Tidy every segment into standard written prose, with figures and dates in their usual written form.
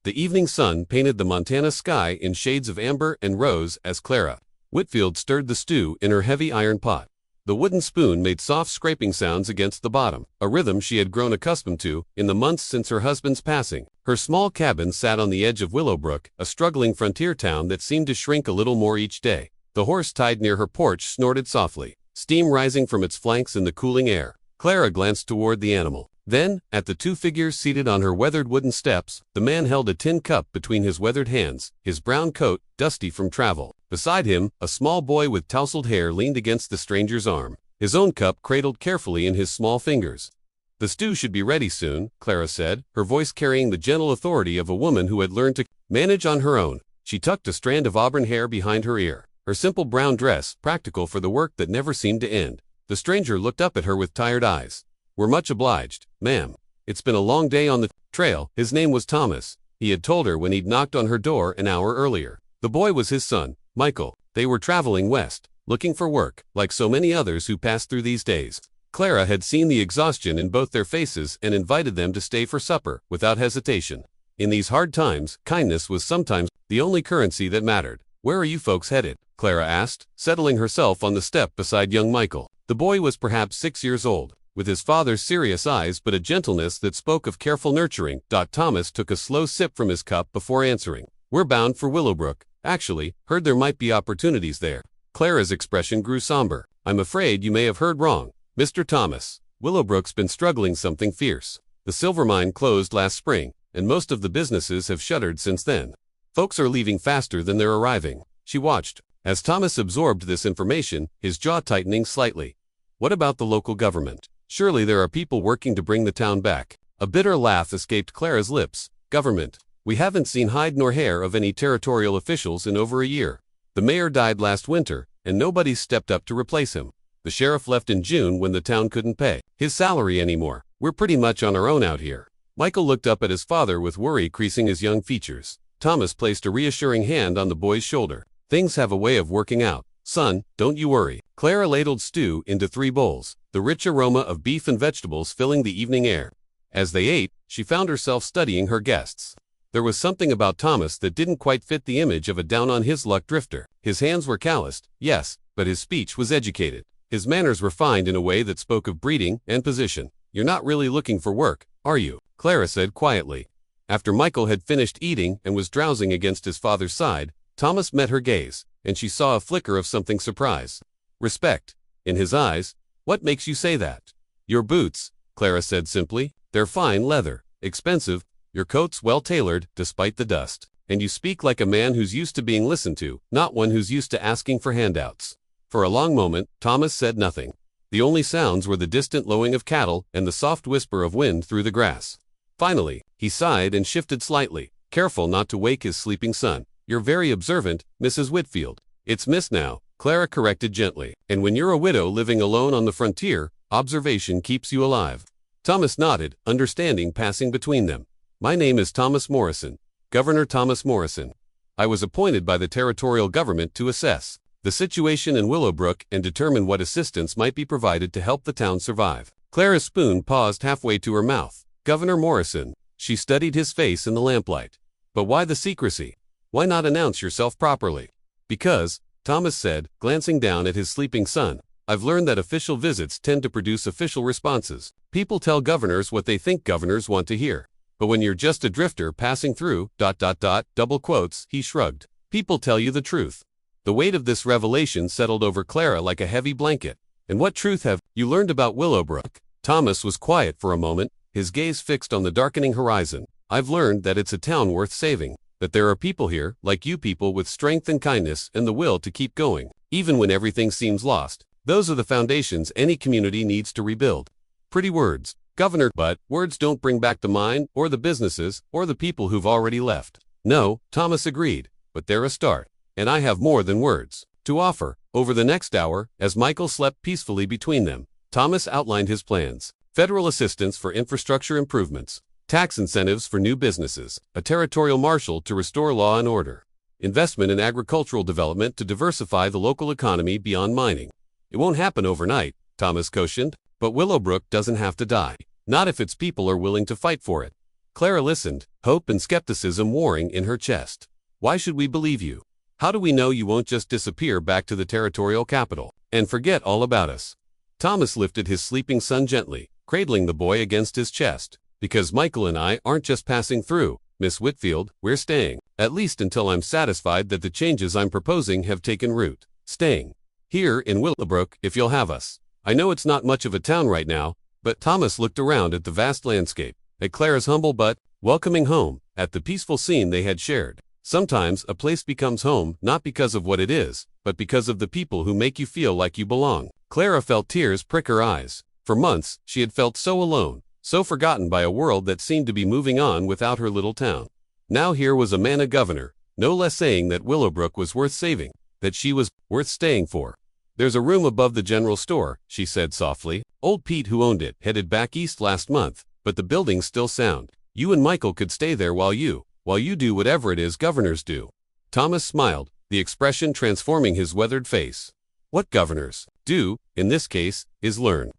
The evening sun painted the Montana sky in shades of amber and rose as Clara Whitfield stirred the stew in her heavy iron pot. The wooden spoon made soft scraping sounds against the bottom, a rhythm she had grown accustomed to in the months since her husband's passing. Her small cabin sat on the edge of Willowbrook, a struggling frontier town that seemed to shrink a little more each day. The horse tied near her porch snorted softly, steam rising from its flanks in the cooling air. Clara glanced toward the animal. Then, at the two figures seated on her weathered wooden steps, the man held a tin cup between his weathered hands, his brown coat dusty from travel. Beside him, a small boy with tousled hair leaned against the stranger's arm, his own cup cradled carefully in his small fingers. "The stew should be ready soon," Clara said, her voice carrying the gentle authority of a woman who had learned to manage on her own. She tucked a strand of auburn hair behind her ear, her simple brown dress practical for the work that never seemed to end. The stranger looked up at her with tired eyes. "We're much obliged, ma'am. It's been a long day on the trail." His name was Thomas, he had told her when he'd knocked on her door an hour earlier. The boy was his son, Michael. They were traveling west, looking for work, like so many others who passed through these days. Clara had seen the exhaustion in both their faces and invited them to stay for supper, without hesitation. In these hard times, kindness was sometimes the only currency that mattered. "Where are you folks headed?" Clara asked, settling herself on the step beside young Michael. The boy was perhaps 6 years old, with his father's serious eyes but a gentleness that spoke of careful nurturing. Thomas took a slow sip from his cup before answering. "We're bound for Willowbrook. Actually, heard there might be opportunities there." Clara's expression grew somber. "I'm afraid you may have heard wrong, Mr. Thomas. Willowbrook's been struggling something fierce. The silver mine closed last spring, and most of the businesses have shuttered since then. Folks are leaving faster than they're arriving." She watched as Thomas absorbed this information, his jaw tightening slightly. "What about the local government? Surely there are people working to bring the town back." A bitter laugh escaped Clara's lips. "Government? We haven't seen hide nor hair of any territorial officials in over a year. The mayor died last winter, and nobody's stepped up to replace him. The sheriff left in June when the town couldn't pay his salary anymore. We're pretty much on our own out here." Michael looked up at his father with worry creasing his young features. Thomas placed a reassuring hand on the boy's shoulder. "Things have a way of working out, son, don't you worry." Clara ladled stew into 3 bowls, the rich aroma of beef and vegetables filling the evening air. As they ate, she found herself studying her guests. There was something about Thomas that didn't quite fit the image of a down-on-his-luck drifter. His hands were calloused, yes, but his speech was educated. His manners refined in a way that spoke of breeding and position. "You're not really looking for work, are you?" Clara said quietly. After Michael had finished eating and was drowsing against his father's side, Thomas met her gaze, and she saw a flicker of something surprise. Respect in his eyes. "What makes you say that?" "Your boots," Clara said simply. "They're fine leather, expensive. Your coat's well-tailored, despite the dust. And you speak like a man who's used to being listened to, not one who's used to asking for handouts." For a long moment, Thomas said nothing. The only sounds were the distant lowing of cattle and the soft whisper of wind through the grass. Finally, he sighed and shifted slightly, careful not to wake his sleeping son. "You're very observant, Mrs. Whitfield." "It's Miss now," Clara corrected gently. "And when you're a widow living alone on the frontier, observation keeps you alive." Thomas nodded, understanding passing between them. "My name is Thomas Morrison, Governor Thomas Morrison. I was appointed by the territorial government to assess the situation in Willowbrook and determine what assistance might be provided to help the town survive." Clara's spoon paused halfway to her mouth. "Governor Morrison." She studied his face in the lamplight. "But why the secrecy? Why not announce yourself properly?" "Because," Thomas said, glancing down at his sleeping son, "I've learned that official visits tend to produce official responses. People tell governors what they think governors want to hear. But when you're just a drifter passing through, double quotes, he shrugged. People tell you the truth." The weight of this revelation settled over Clara like a heavy blanket. "And what truth have you learned about Willowbrook?" Thomas was quiet for a moment, his gaze fixed on the darkening horizon. "I've learned that it's a town worth saving, that there are people here, like you people, with strength and kindness and the will to keep going, even when everything seems lost. Those are the foundations any community needs to rebuild." Pretty words, Governor, but words don't bring back the mine, or the businesses, or the people who've already left. "No," Thomas agreed, "but they're a start. And I have more than words to offer." Over the next hour, as Michael slept peacefully between them, Thomas outlined his plans. Federal assistance for infrastructure improvements, tax incentives for new businesses, a territorial marshal to restore law and order, investment in agricultural development to diversify the local economy beyond mining. "It won't happen overnight," Thomas cautioned, "but Willowbrook doesn't have to die. Not if its people are willing to fight for it." Clara listened, hope and skepticism warring in her chest. Why should we believe you? How do we know you won't just disappear back to the territorial capital and forget all about us? Thomas lifted his sleeping son gently, cradling the boy against his chest. Because Michael and I aren't just passing through, Miss Whitfield, we're staying, at least until I'm satisfied that the changes I'm proposing have taken root. Staying here in Willowbrook if you'll have us. I know it's not much of a town right now, but Thomas looked around at the vast landscape, at Clara's humble but welcoming home, at the peaceful scene they had shared. Sometimes a place becomes home not because of what it is, but because of the people who make you feel like you belong. Clara felt tears prick her eyes. For months, she had felt so alone, so forgotten by a world that seemed to be moving on without her little town. Now here was a man a governor, no less saying that Willowbrook was worth saving, that she was worth staying for. There's a room above the general store, she said softly. Old Pete, who owned it, headed back east last month, but the building's still sound. You and Michael could stay there while you do whatever it is governors do. Thomas smiled, the expression transforming his weathered face. What governors do, in this case, is learn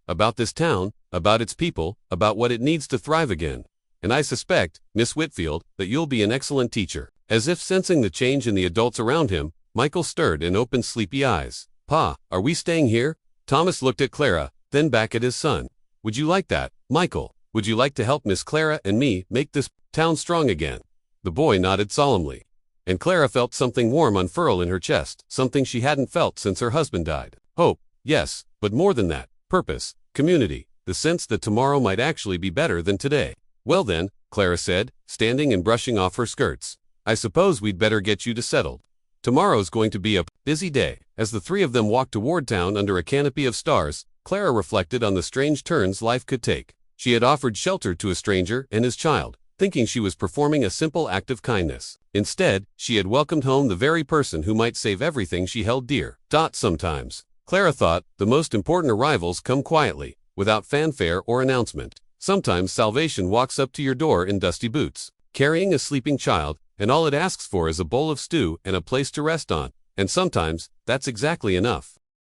about this town, about its people, about what it needs to thrive again. And I suspect, Miss Whitfield, that you'll be an excellent teacher. As if sensing the change in the adults around him, Michael stirred and opened sleepy eyes. Pa, are we staying here? Thomas looked at Clara, then back at his son. Would you like that, Michael? Would you like to help Miss Clara and me make this town strong again? The boy nodded solemnly. And Clara felt something warm unfurl in her chest, something she hadn't felt since her husband died. Hope, yes, but more than that. Purpose, community, the sense that tomorrow might actually be better than today. Well then, Clara said, standing and brushing off her skirts. I suppose we'd better get you to settled. Tomorrow's going to be a busy day. As the three of them walked toward town under a canopy of stars, Clara reflected on the strange turns life could take. She had offered shelter to a stranger and his child, thinking she was performing a simple act of kindness. Instead, she had welcomed home the very person who might save everything she held dear. Sometimes, Clara thought, the most important arrivals come quietly, without fanfare or announcement. Sometimes salvation walks up to your door in dusty boots, carrying a sleeping child, and all it asks for is a bowl of stew and a place to rest on. And sometimes, that's exactly enough.